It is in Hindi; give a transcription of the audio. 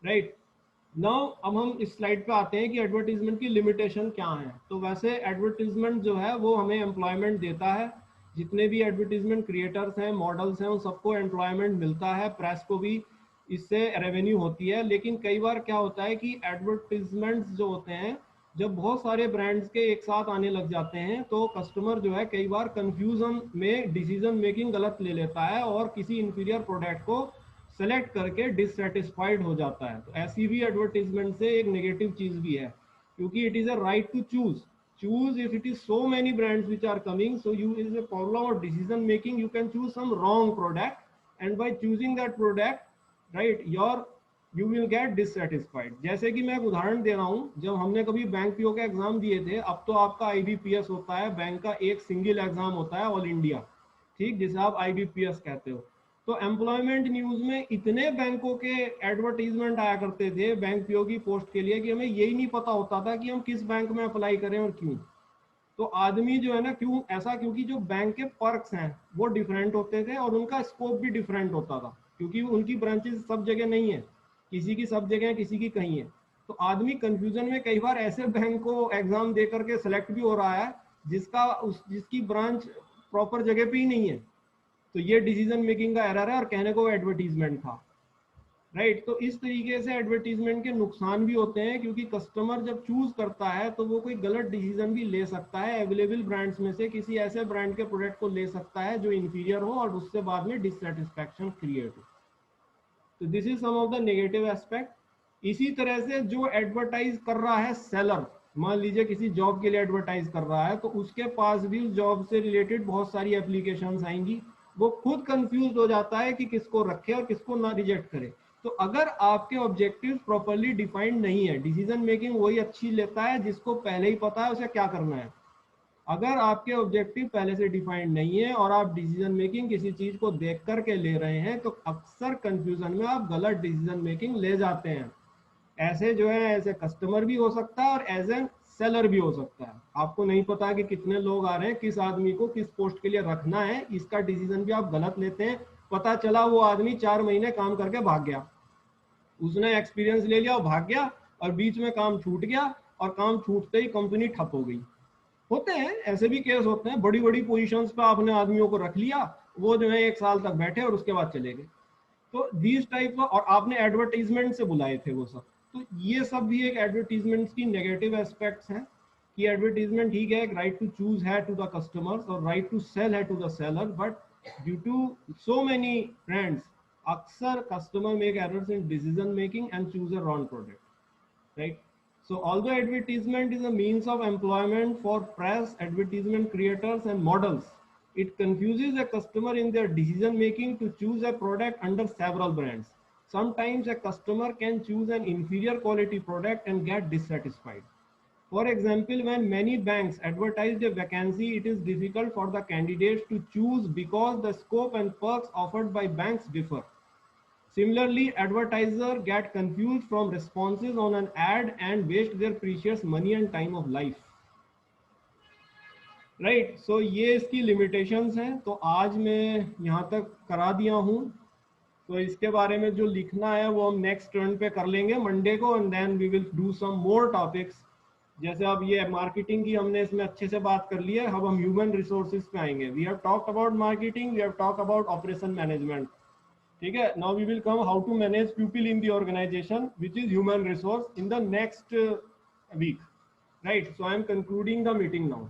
राइट। नाउ अब हम इस स्लाइड पे आते हैं कि एडवर्टीजमेंट की लिमिटेशन क्या है। तो वैसे एडवर्टीजमेंट जो है वो हमें एम्प्लॉयमेंट देता है, जितने भी एडवर्टीजमेंट क्रिएटर्स हैं, मॉडल्स हैं, उन सबको एम्प्लॉयमेंट मिलता है, प्रेस को भी इससे रेवेन्यू होती है। लेकिन कई बार क्या होता है कि एडवर्टीजमेंट्स जो होते हैं, जब बहुत सारे ब्रांड्स के एक साथ आने लग जाते हैं तो कस्टमर जो है कई बार कंफ्यूजन में डिसीजन मेकिंग गलत ले लेता है और किसी इंफीरियर प्रोडक्ट को सेलेक्ट करके डिससेटिस्फाइड हो जाता है। तो ऐसी भी एडवर्टीजमेंट से एक नेगेटिव चीज भी है, क्योंकि it is a right to choose if it is so many brands which are coming, so you is a problem of decision making, you can choose some wrong product, and by choosing that product, right, you will get dissatisfied। जैसे कि मैं एक उदाहरण दे रहा हूं, जब हमने कभी बैंक पीओ का एग्जाम दिए थे, अब तो आपका आईबीपीएस होता है, बैंक का एक सिंगल एग्जाम होता है ऑल इंडिया, ठीक, जिसे आप आईबीपीएस कहते हो। तो एम्प्लॉयमेंट न्यूज में इतने बैंकों के एडवर्टीजमेंट आया करते थे बैंक पीओ की पोस्ट के लिए कि हमें यही नहीं पता होता था कि हम किस बैंक में अप्लाई करें और क्यों। तो आदमी जो है ना, क्यों ऐसा, क्योंकि जो बैंक के पर्क्स हैं वो डिफरेंट होते थे और उनका स्कोप भी डिफरेंट होता था, क्योंकि उनकी ब्रांचेस सब जगह नहीं है, किसी की सब जगह है, किसी की कहीं है। तो आदमी कंफ्यूजन में कई बार ऐसे बैंक को एग्जाम दे करके सेलेक्ट भी हो रहा है जिसकी ब्रांच प्रॉपर जगह पे ही नहीं है। तो ये डिसीजन मेकिंग का एरर है और कहने को एडवर्टीजमेंट था, राइट। तो इस तरीके से एडवर्टीजमेंट के नुकसान भी होते हैं, क्योंकि कस्टमर जब चूज करता है तो वो कोई गलत डिसीजन भी ले सकता है, अवेलेबल ब्रांड्स में से किसी ऐसे ब्रांड के प्रोडक्ट को ले सकता है जो इंफीरियर हो और उससे बाद में डिससेटिस्फैक्शन क्रिएट हो। तो this is some of the negative aspect. इसी तरह से जो एडवर्टाइज कर रहा है सेलर, मान लीजिए किसी जॉब के लिए एडवर्टाइज कर रहा है, तो उसके पास भी उस जॉब से रिलेटेड बहुत सारी एप्लीकेशंस आएंगी, वो खुद कंफ्यूज हो जाता है कि किसको रखे और किसको ना रिजेक्ट करे। तो अगर आपके ऑब्जेक्टिव प्रॉपरली डिफाइंड नहीं है, डिसीजन मेकिंग वही अच्छी लेता है जिसको पहले ही पता है उसे क्या करना है। अगर आपके ऑब्जेक्टिव पहले से डिफाइंड नहीं है और आप डिसीजन मेकिंग किसी चीज को देख करके ले रहे हैं, तो अक्सर कंफ्यूजन में आप गलत डिसीजन मेकिंग ले जाते हैं। ऐसे जो है, ऐसे कस्टमर भी हो सकता है और एज एन सेलर भी हो सकता है। आपको नहीं पता कि कितने लोग आ रहे हैं, किस आदमी को किस पोस्ट के लिए रखना है, इसका डिसीजन भी आप गलत लेते हैं। पता चला वो आदमी 4 महीने काम करके भाग गया, उसने एक्सपीरियंस ले लिया और भाग गया, और बीच में काम छूट गया और काम छूटते ही कंपनी ठप हो गई। होते हैं ऐसे भी केस होते हैं, बड़ी बड़ी पोजीशंस पे आपने आदमियों को रख लिया, वो जो है 1 साल तक बैठे और उसके बाद चले गए। तो दीज टाइप और आपने एडवर्टीजमेंट से बुलाए थे वो सब। तो ये सब भी एक एडवर्टीजमेंट की नेगेटिव एस्पेक्ट्स हैं, कि एडवर्टीजमेंट ठीक है, राइट टू चूज है टू द कस्टमर्स और राइट टू सेल है to the seller, but due to so many brands, अक्सर customer make errors in decision making and choose a wrong product, right? So although advertisement is a means of employment for press, advertisement creators and models, it confuses a customer in their decision making to choose a product under several brands. Sometimes a customer can choose an inferior quality product and get dissatisfied. For example, when many banks advertise a vacancy, it is difficult for the candidates to choose because the scope and perks offered by banks differ. Similarly, advertisers get confused from responses on an ad and waste their precious money and time of life. Right, so ये इसकी लिमिटेशंस हैं। तो आज मैं यहाँ तक करा दिया हूँ। तो इसके बारे में जो लिखना है वो हम नेक्स्ट टर्न पे कर लेंगे मंडे को, and then we will do some more topics. जैसे अब ये मार्केटिंग की हमने इसमें अच्छे से बात कर ली है, अब हम ह्यूमन रिसोर्सेज पे आएंगे। We have talked about marketing, we have talked about operation management, ठीक है। Now we will come how to manage people in the organisation which is human resource in the next week, right. So I am concluding the meeting now.